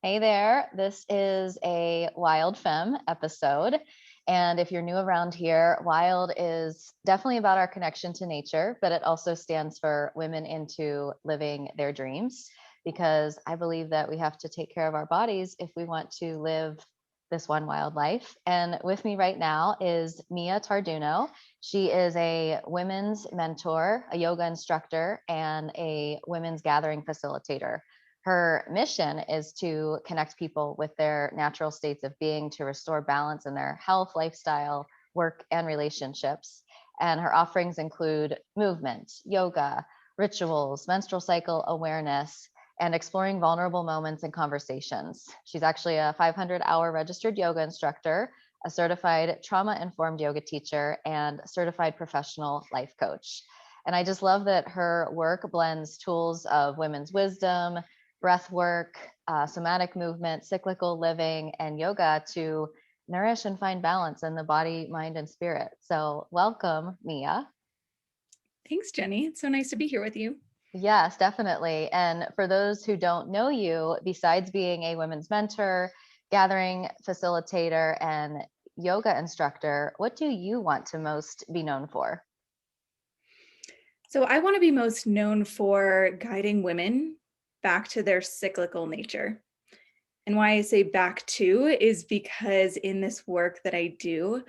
Hey there. This is a Wild Femme episode. And if you're new around here, Wild is definitely about our connection to nature, but it also stands for Women into Living Their Dreams, because I believe that we have to take care of our bodies if we want to live this one wild life. And with me right now is Mia Tarduno. She is a women's mentor, a yoga instructor, and a women's gathering facilitator. Her mission is to connect people with their natural states of being to restore balance in their health, lifestyle, work, and relationships. And her offerings include movement, yoga, rituals, menstrual cycle awareness, and exploring vulnerable moments and conversations. She's actually a 500-hour registered yoga instructor, a certified trauma-informed yoga teacher, and certified professional life coach. And I just love that her work blends tools of women's wisdom, breath work, somatic movement, cyclical living, and yoga to nourish and find balance in the body, mind, and spirit. So, welcome, Mia. Thanks, Jenny. It's so nice to be here with you. Yes, definitely. And for those who don't know you, besides being a women's mentor, gathering facilitator, and yoga instructor, what do you want to most be known for? So, I want to be most known for guiding women back to their cyclical nature. And why I say back to is because in this work that I do,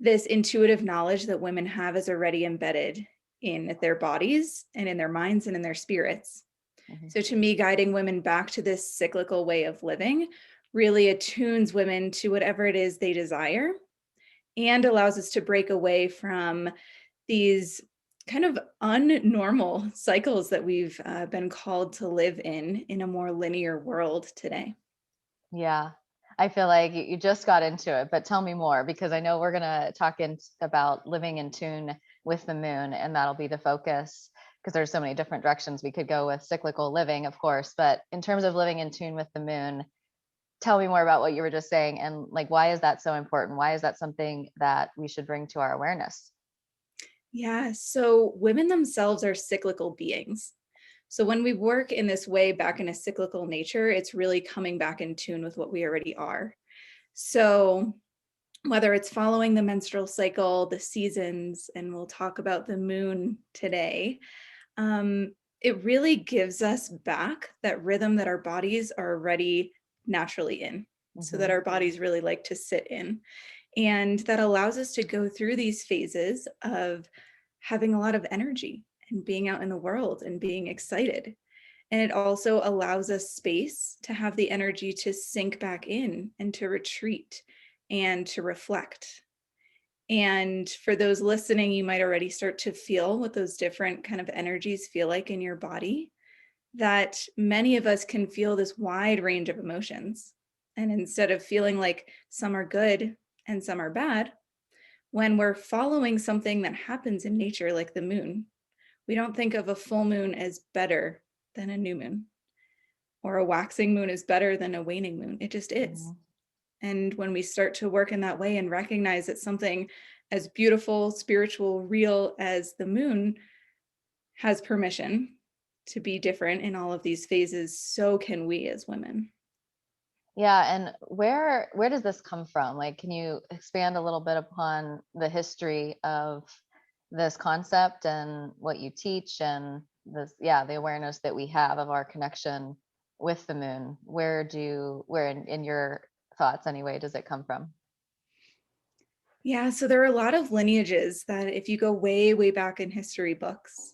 this intuitive knowledge that women have is already embedded in their bodies and in their minds and in their spirits. Mhm. So, to me, guiding women back to this cyclical way of living really attunes women to whatever it is they desire and allows us to break away from these kind of unnormal cycles that we've been called to live in a more linear world today. Yeah. I feel like you just got into it, but tell me more because I know we're going to talk about living in tune with the moon, and that'll be the focus because there's so many different directions we could go with cyclical living, of course. But in terms of living in tune with the moon, tell me more about what you were just saying and like why is that so important? Why is that something that we should bring to our awareness? Yeah, so women themselves are cyclical beings. So when we work in this way back in a cyclical nature, it's really coming back in tune with what we already are. So whether it's following the menstrual cycle, the seasons, and we'll talk about the moon today, it really gives us back that rhythm that our bodies are already naturally in, so that Hmm. our bodies really like to sit in. And that allows us to go through these phases of having a lot of energy and being out in the world and being excited. And it also allows us space to have the energy to sink back in and to retreat and to reflect. And for those listening, you might already start to feel what those different kind of energies feel like in your body, that many of us can feel this wide range of emotions. And instead of feeling like some are good and some are bad, when we're following something that happens in nature, like the moon, we don't think of a full moon as better than a new moon, or a waxing moon is better than a waning moon. It just is. Hmm. And when we start to work in that way and recognize that something as beautiful, spiritual, real as the moon has permission to be different in all of these phases, so can we as women. Yeah, and where does this come from? Like, can you expand a little bit upon the history of this concept and what you teach and this, yeah, the awareness that we have of our connection with the moon? Where in your thoughts anyway, does it come from? Yeah, so there are a lot of lineages that if you go way, way back in history books,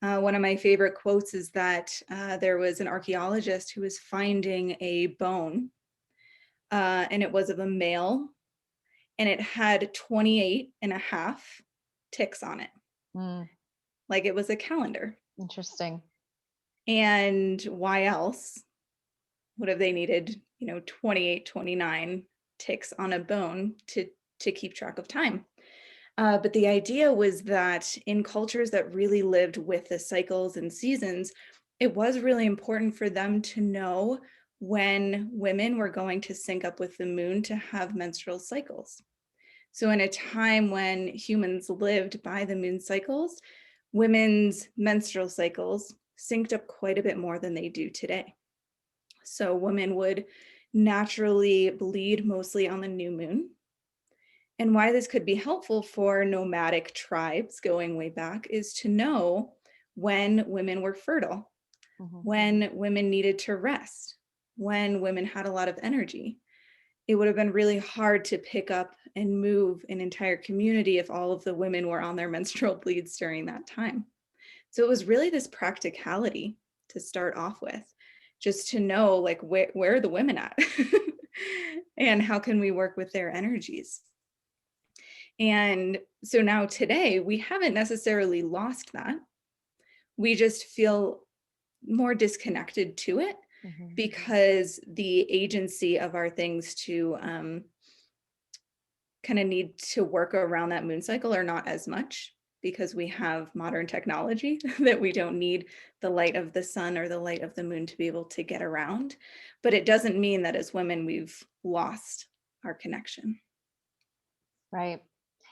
one of my favorite quotes is that there was an archaeologist who was finding a bone, and it was of a male, and it had 28 and a half ticks on it, Mm, like it was a calendar. interesting. And why else would have they needed, 28, 29 ticks on a bone to keep track of time? But the idea was that in cultures that really lived with the cycles and seasons, it was really important for them to know when women were going to sync up with the moon to have menstrual cycles. So, in a time when humans lived by the moon cycles, women's menstrual cycles synced up quite a bit more than they do today. So women would naturally bleed mostly on the new moon. And why this could be helpful for nomadic tribes going way back is to know when women were fertile, Mhm. when women needed to rest, when women had a lot of energy. It would have been really hard to pick up and move an entire community if all of the women were on their menstrual bleeds during that time. So it was really this practicality to start off with, just to know like where are the women at and how can we work with their energies. And so now today we haven't necessarily lost that. We just feel more disconnected to it Mhm. because the agency of our things to kind of need to work around that moon cycle are not as much because we have modern technology that we don't need the light of the sun or the light of the moon to be able to get around. But it doesn't mean that as women we've lost our connection. Right.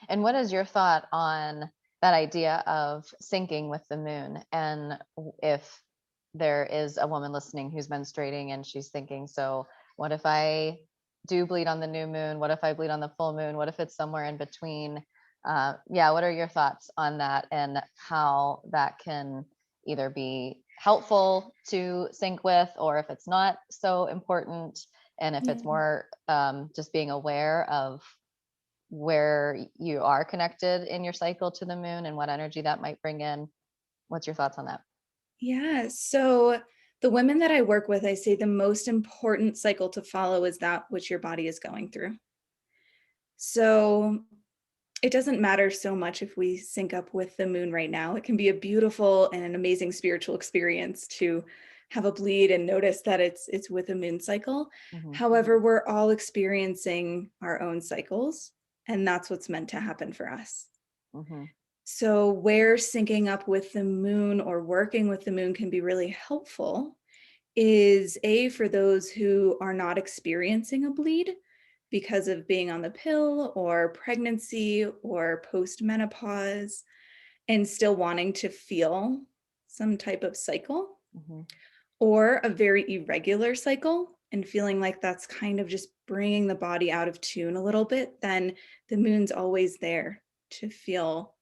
And what is your thought on that idea of syncing with the moon? And if there is a woman listening who's menstruating and she's thinking, so what if I do bleed on the new moon? What if I bleed on the full moon? What if it's somewhere in between? Yeah, what are your thoughts on that and how that can either be helpful to sync with, or if it's not so important, and if it's Yeah. more just being aware of where you are connected in your cycle to the moon and what energy that might bring in. What's your thoughts on that? Yeah. So the women that I work with, I say the most important cycle to follow is that which your body is going through. So it doesn't matter so much if we sync up with the moon right now. It can be a beautiful and an amazing spiritual experience to have a bleed and notice that it's with a moon cycle. Hmm. However, we're all experiencing our own cycles, and that's what's meant to happen for us. Hmm. So, where syncing up with the moon or working with the moon can be really helpful is for those who are not experiencing a bleed because of being on the pill or pregnancy or postmenopause and still wanting to feel some type of cycle, Hmm. or a very irregular cycle and feeling like that's kind of just bringing the body out of tune a little bit. Then the moon's always there to feel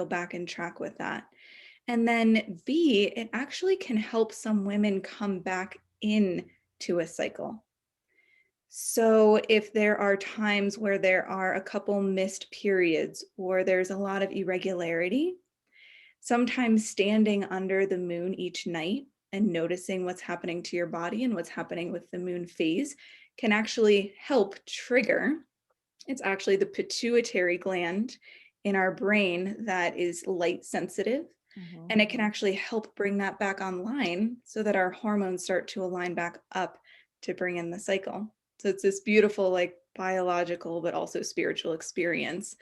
back in track with that. And then B, it actually can help some women come back in to a cycle. So if there are times where there are a couple missed periods or there's a lot of irregularity, sometimes standing under the moon each night and noticing what's happening to your body and what's happening with the moon phase can actually help trigger. It's actually the pituitary gland in our brain that is light sensitive. Hmm. And it can actually help bring that back online so that our hormones start to align back up to bring in the cycle. So it's this beautiful, like biological, but also spiritual experience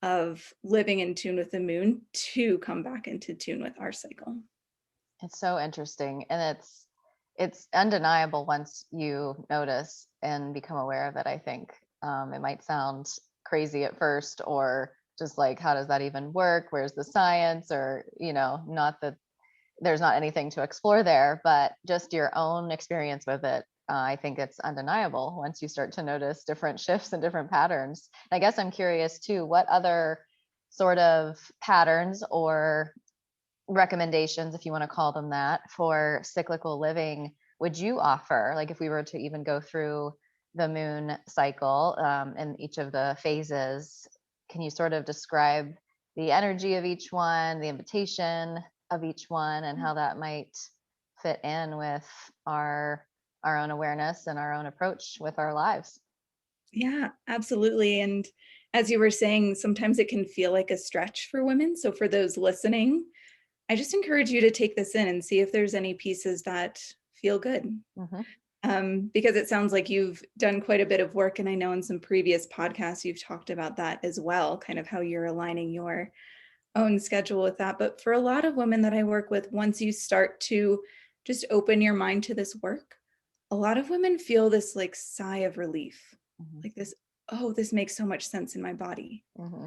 of living in tune with the moon to come back into tune with our cycle. It's so interesting, and it's undeniable once you notice and become aware of it. I think it might sound crazy at first, or just like, how does that even work? Where's the science? Or not that there's not anything to explore there, but just your own experience with it. I think it's undeniable once you start to notice different shifts and different patterns. And I guess I'm curious too, what other sort of patterns or recommendations, if you want to call them that, for cyclical living would you offer? Like, if we were to even go through the moon cycle and each of the phases, can you sort of describe the energy of each one, the invitation of each one, and how that might fit in with our own awareness and our own approach with our lives? Yeah, absolutely. And as you were saying, sometimes it can feel like a stretch for women. So for those listening, I just encourage you to take this in and see if there's any pieces that feel good. Hmm. Because it sounds like you've done quite a bit of work. And I know in some previous podcasts, you've talked about that as well, kind of how you're aligning your own schedule with that. But for a lot of women that I work with, once you start to just open your mind to this work, a lot of women feel this like sigh of relief, Hmm. like this, oh, this makes so much sense in my body. Hmm.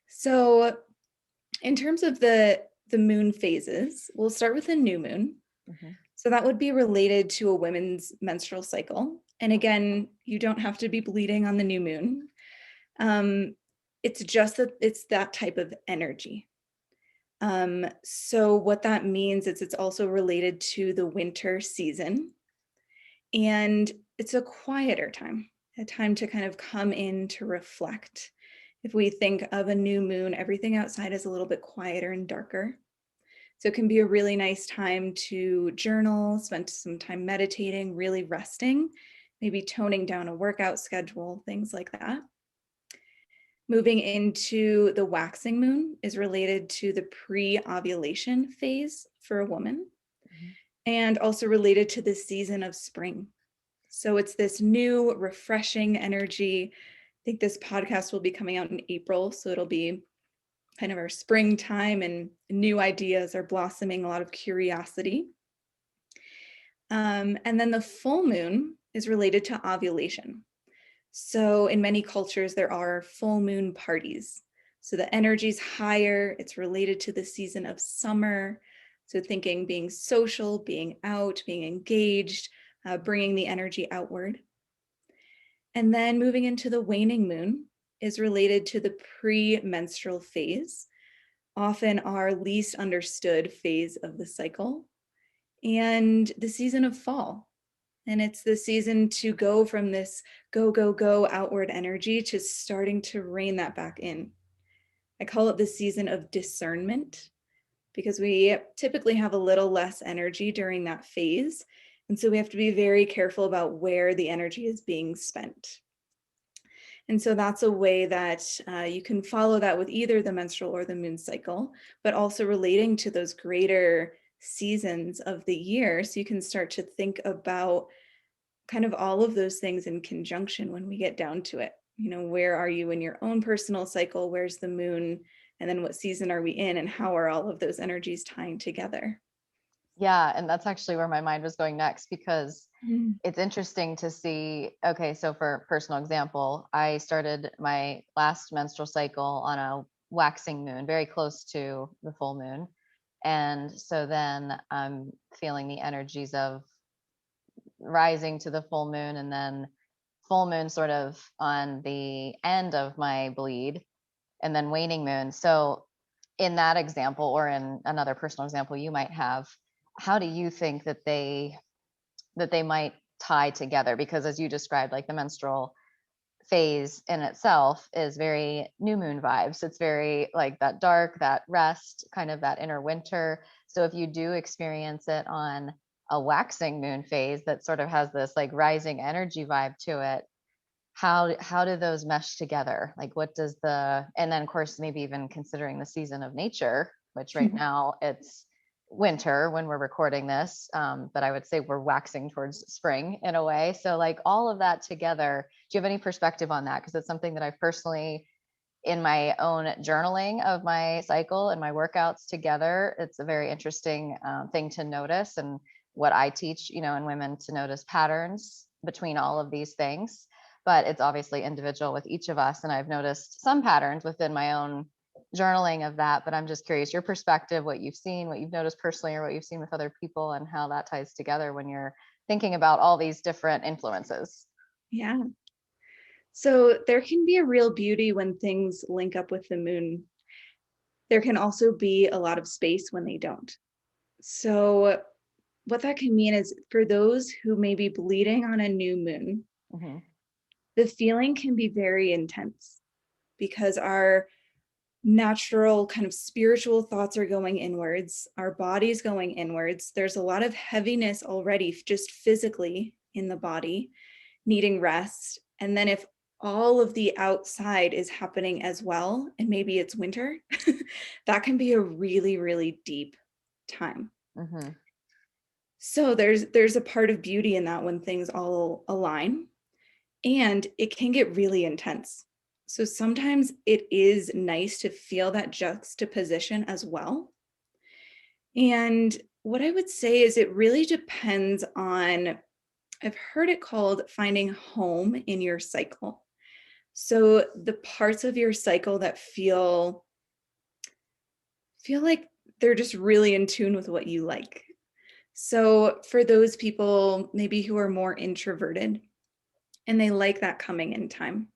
So in terms of the moon phases, we'll start with the new moon. Hmm. So that would be related to a women's menstrual cycle. And again, you don't have to be bleeding on the new moon. Um, it's just that it's that type of energy. So what that means is it's also related to the winter season, and it's a quieter time, a time to kind of come in to reflect. If we think of a new moon, everything outside is a little bit quieter and darker. So it can be a really nice time to journal, spend some time meditating, really resting, maybe toning down a workout schedule, things like that. Moving into the waxing moon is related to the pre-ovulation phase for a woman, Mhm. and also related to the season of spring. So it's this new, refreshing energy. I think this podcast will be coming out in April, so it'll be kind of our springtime, and new ideas are blossoming, a lot of curiosity. And then the full moon is related to ovulation. So in many cultures, there are full moon parties. So the energy's higher, it's related to the season of summer. So thinking being social, being out, being engaged, bringing the energy outward. And then moving into the waning moon is related to the pre-menstrual phase, often our least understood phase of the cycle, and the season of fall. And it's the season to go from this go, go, go outward energy to starting to rein that back in. I call it the season of discernment because we typically have a little less energy during that phase. And so we have to be very careful about where the energy is being spent. And so that's a way that you can follow that with either the menstrual or the moon cycle, but also relating to those greater seasons of the year. So you can start to think about kind of all of those things in conjunction when we get down to it. You know, where are you in your own personal cycle? Where's the moon? And then what season are we in? And how are all of those energies tying together? Yeah, and that's actually where my mind was going next, because Mm. it's interesting to see. Okay, so for personal example, I started my last menstrual cycle on a waxing moon, very close to the full moon. And so then I'm feeling the energies of rising to the full moon, and then full moon sort of on the end of my bleed, and then waning moon. So in that example, or in another personal example you might have, how do you think that they might tie together? Because as you described, like the menstrual phase in itself is very new moon vibes. It's very like that dark, that rest, kind of that inner winter. So if you do experience it on a waxing moon phase that sort of has this like rising energy vibe to it, how do those mesh together? Like what does the, and then of course maybe even considering the season of nature, which right now it's winter when we're recording this, but I would say we're waxing towards spring in a way. So like all of that together, do you have any perspective on that? Because it's something that I've personally, in my own journaling of my cycle and my workouts together, it's a very interesting thing to notice, and what I teach, you know, in women, to notice patterns between all of these things. But it's obviously individual with each of us, and I've noticed some patterns within my own journaling of that. But I'm just curious your perspective, what you've seen, what you've noticed personally, or what you've seen with other people, and how that ties together when you're thinking about all these different influences. Yeah. So there can be a real beauty when things link up with the moon. There can also be a lot of space when they don't. So what that can mean is for those who may be bleeding on a new moon, Hmm. the feeling can be very intense because our natural kind of spiritual thoughts are going inwards, our body's going inwards. There's a lot of heaviness already just physically in the body, needing rest. And then if all of the outside is happening as well, and maybe it's winter, that can be a really, really deep time. Hmm. So there's a part of beauty in that when things all align, and it can get really intense. So sometimes it is nice to feel that juxtaposition as well. And what I would say is it really depends on, I've heard it called finding home in your cycle. So the parts of your cycle that feel like they're just really in tune with what you like. So for those people maybe who are more introverted and they like that coming in time,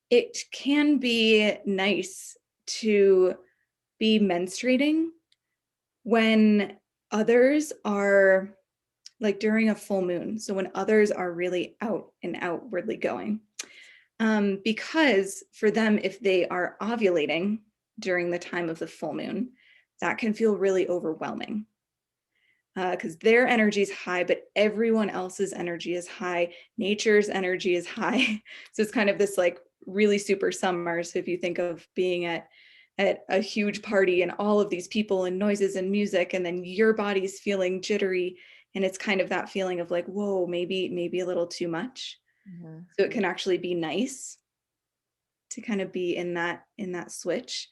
it can be nice to be menstruating when others are, like during a full moon. So when others are really out and outwardly going. Because for them, if they are ovulating during the time of the full moon, that can feel really overwhelming because their energy is high, but everyone else's energy is high. Nature's energy is high. So it's kind of this like really super summer. So if you think of being at a huge party and all of these people and noises and music, and then your body's feeling jittery, and it's kind of that feeling of like, whoa, maybe a little too much. Mhm. So it can actually be nice to kind of be in that switch.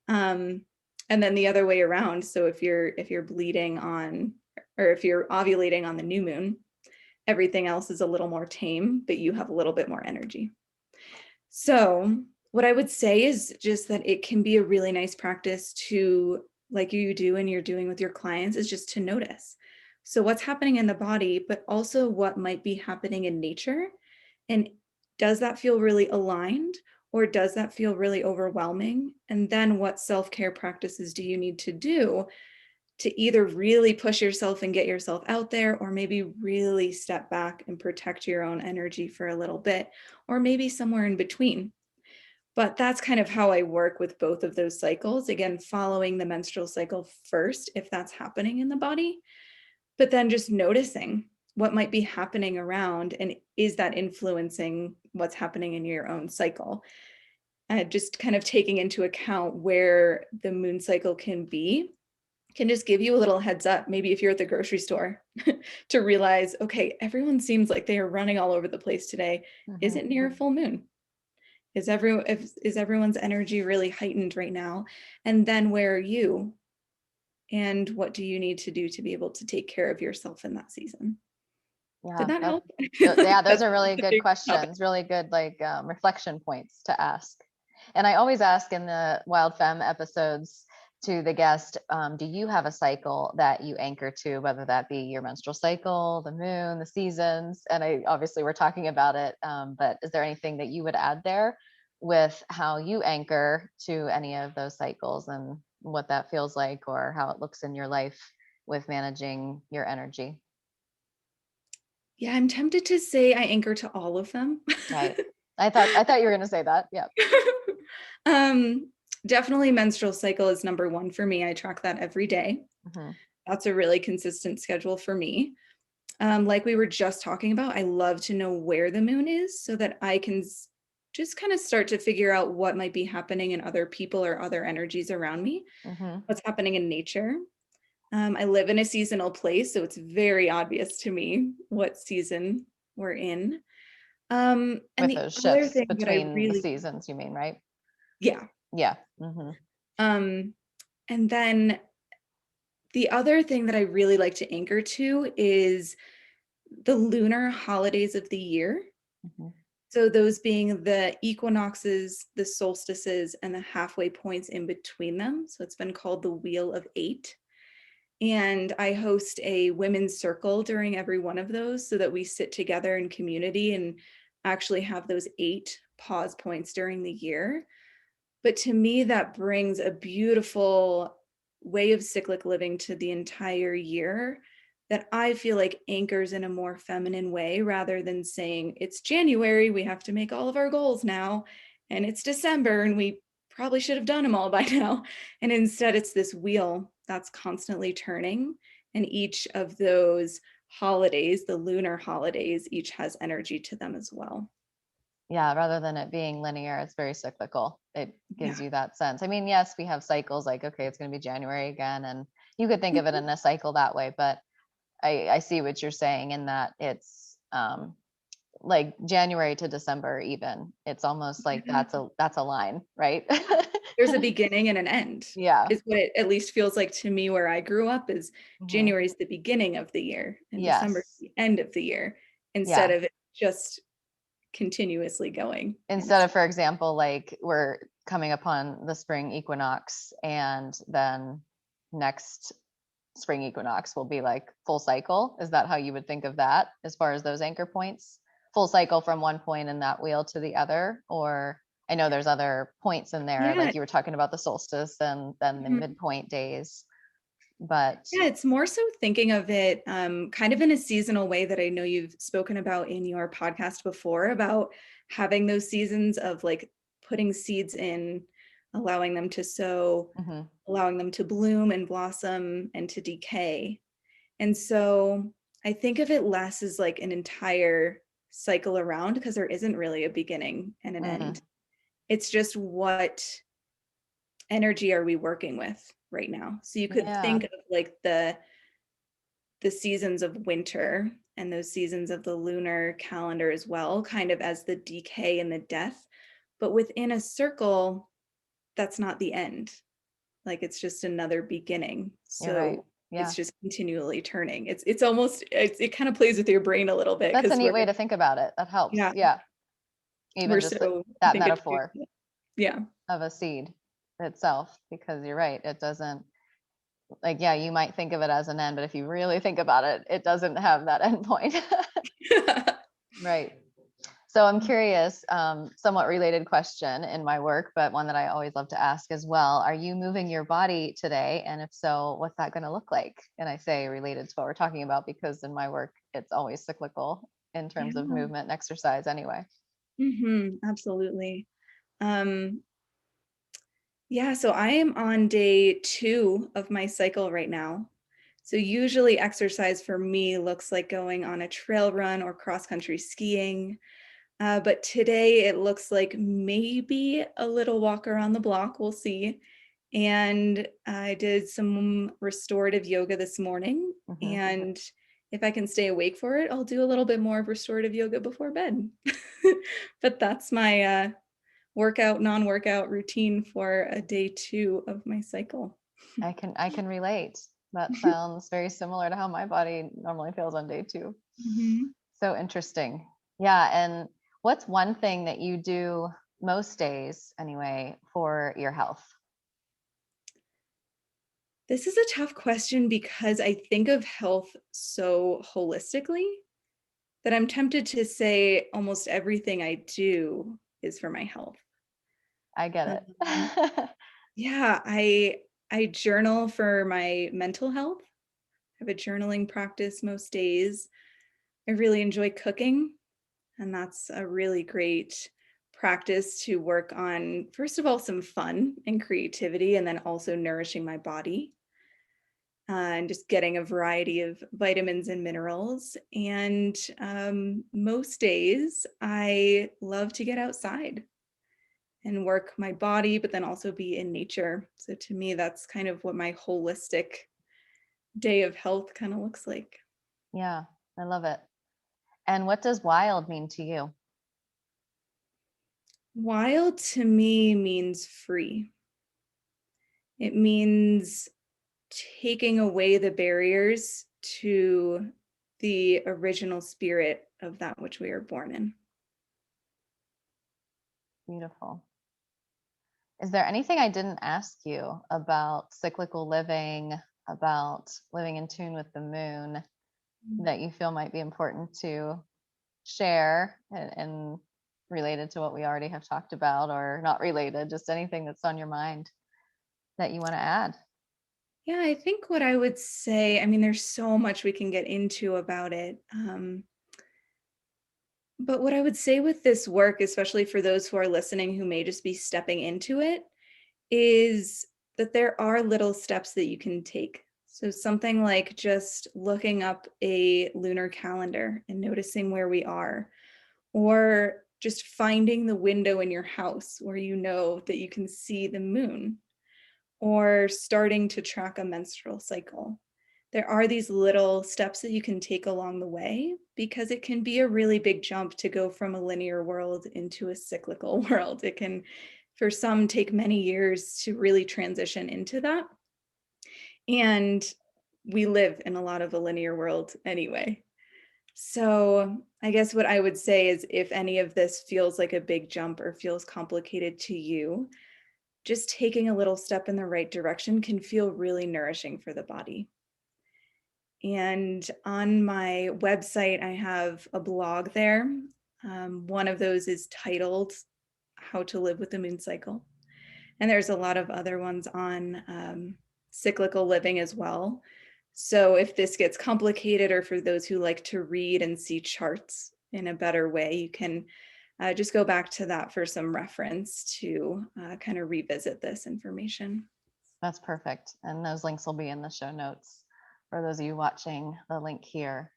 Um, and then the other way around. So if you're bleeding on, or if you're ovulating on the new moon, everything else is a little more tame, but you have a little bit more energy. So what I would say is just that it can be a really nice practice to, like you do and you're doing with your clients, is just to notice. So what's happening in the body, but also what might be happening in nature. And does that feel really aligned, or does that feel really overwhelming? And then what self-care practices do you need to do to either really push yourself and get yourself out there, or maybe really step back and protect your own energy for a little bit, or maybe somewhere in between. But that's kind of how I work with both of those cycles. Again, following the menstrual cycle first, if that's happening in the body, but then just noticing what might be happening around, and is that influencing what's happening in your own cycle. Just kind of taking into account where the moon cycle can just give you a little heads up, maybe if you're at the grocery store, to realize, okay, everyone seems like they are running all over the place today. Is Mhm. it near a full moon? Is everyone's energy really heightened right now? And then where are you? And what do you need to do to be able to take care of yourself in that season? Did Yeah, that help? yeah, those That's are a really good big topic. questions, really good like reflection points to ask. And I always ask in the Wild Femme episodes to the guest, do you have a cycle that you anchor to, whether that be your menstrual cycle, the moon, the seasons? And I obviously we're talking about it, but is there anything that you would add there with how you anchor to any of those cycles and what that feels like or how it looks in your life with managing your energy? Yeah, I'm tempted to say I anchor to all of them. Right. I thought you were gonna say that. Yeah. um, Definitely menstrual cycle is number one for me. I track that every day. Mhm. That's a really consistent schedule for me. Like we were just talking about, I love to know where the moon is so that I can just kind of start to figure out what might be happening in other people or other energies around me, Mhm. what's happening in nature. I live in a seasonal place, so it's very obvious to me what season we're in. And With the those other shifts thing that I between the really, seasons, you mean, right? yeah. Yeah. Mhm. Um, and then the other thing that I really like to anchor to is the lunar holidays of the year. Mhm. So those being the equinoxes, the solstices, and the halfway points in between them. So it's been called the Wheel of Eight. And I host a women's circle during every one of those so that we sit together in community and actually have those 8 pause points during the year. But to me, that brings a beautiful way of cyclic living to the entire year that I feel like anchors in a more feminine way rather than saying it's January, we have to make all of our goals now, and it's December, and we probably should have done them all by now. And instead, it's this wheel that's constantly turning. And each of those holidays, the lunar holidays, each has energy to them as well. Yeah, rather than it being linear, it's very cyclical. It gives Yeah. you that sense. I mean, yes, we have cycles like, okay, it's gonna be January again, and you could think of it Mhm. in a cycle that way, but I see what you're saying in that it's, like January to December even. It's almost like Yeah. that's a line, right? There's a beginning and an end. Yeah. Is what it at least feels like to me where I grew up, is Mhm. January is the beginning of the year and December is Yes. the end of the year, instead Yeah. of it just continuously going in a Instead of, for example, like we're coming upon the spring equinox and then next spring equinox will be like full cycle. Is that how you would think of that as far as those anchor points? Full cycle from one point in that wheel to the other? Or I know there's other points in there, Yeah. like you were talking about the solstice and then the Mhm. midpoint days, but Yeah, it's more so thinking of it kind of in a seasonal way that I know you've spoken about in your podcast before about having those seasons of like putting seeds in, allowing them to sow, mhm, allowing them to bloom and blossom and to decay. And so I think of it less as like an entire cycle around because there isn't really a beginning and an end. mm, It's just what energy are we working with right now? So you could yeah, think of like the seasons of winter and those seasons of the lunar calendar as well, kind of as the decay and the death. But within a circle, that's not the end. Like it's just another beginning. you're right. So Yeah. it's just continually turning. It's almost it kind of plays with your brain a little bit That's a because neat way to think about it. That helps. yeah, Yeah. Even we're just so I that think it's metaphor yeah. of a seed itself, because you're right. It doesn't, like, yeah, you might think of it as an end, but if you really think about it, it doesn't have that end point. Right. So I'm curious, somewhat related question in my work, but one that I always love to ask as well. Are you moving your body today? And if so, what's that going to look like? And I say related to what we're talking about because in my work, it's always cyclical in terms of Yeah. movement and exercise anyway. Absolutely. Um, yeah, so I am on day 2 of my cycle right now. So usually exercise for me looks like going on a trail run or cross country skiing. But today it looks like maybe a little walk around the block. We'll see. And I did some restorative yoga this morning. Hmm. And if I can stay awake for it, I'll do a little bit more of restorative yoga before bed. But that's my workout, non workout routine for a day 2 of my cycle. I can relate. That sounds very similar to how my body normally feels on day 2. Mhm. So interesting. Yeah. And what's one thing that you do most days anyway for your health? This is a tough question because I think of health so holistically that I'm tempted to say almost everything I do is for my health. I get Um, it. yeah, I journal for my mental health. I have a journaling practice most days. I really enjoy cooking, and that's a really great practice to work on, first of all, some fun and creativity, and then also nourishing my body. And just getting a variety of vitamins and minerals. And most days, I love to get outside and work my body, but then also be in nature. So to me, that's kind of what my holistic day of health kind of looks like. Yeah, I love it. And what does wild mean to you? Wild to me means free. It means taking away the barriers to the original spirit of that which we are born in. Beautiful. Is there anything I didn't ask you about cyclical living, about living in tune with the moon that you feel might be important to share and related to what we already have talked about, or not related, just anything that's on your mind that you want to add? Yeah, I think what I would say, I mean, there's so much we can get into about it. But what I would say with this work, especially for those who are listening who may just be stepping into it, is that there are little steps that you can take. So, something like just looking up a lunar calendar and noticing where we are, or just finding the window in your house where you know that you can see the moon, or starting to track a menstrual cycle. There are these little steps that you can take along the way because it can be a really big jump to go from a linear world into a cyclical world. It can, for some, take many years to really transition into that. And we live in a lot of a linear world anyway. So, I guess what I would say is if any of this feels like a big jump or feels complicated to you, just taking a little step in the right direction can feel really nourishing for the body. And on my website, I have a blog there. One of those is titled How to Live with the Moon Cycle. And there's a lot of other ones on cyclical living as well. So if this gets complicated, or for those who like to read and see charts in a better way, you can just go back to that for some reference to kind of revisit this information. That's perfect. And those links will be in the show notes for those of you watching the link here.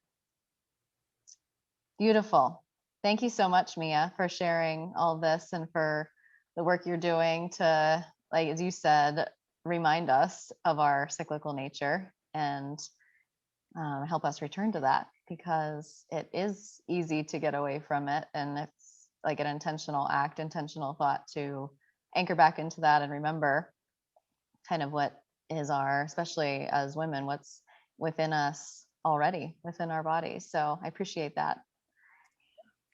Beautiful. Thank you so much, Mia, for sharing all this and for the work you're doing to, like, as you said, remind us of our cyclical nature and help us return to that, because it is easy to get away from it. And it's like an intentional act, intentional thought to anchor back into that and remember kind of what is our, especially as women, what's within us already, within our bodies. So I appreciate that.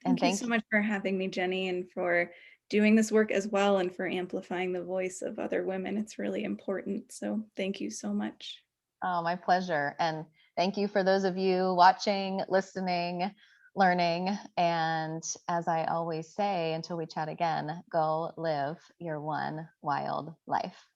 And Thank you so much for having me, Jenny, and for doing this work as well, and for amplifying the voice of other women. It's really important. So thank you so much. Oh, my pleasure. And thank you for those of you watching, listening, learning. And as I always say, until we chat again, go live your one wild life.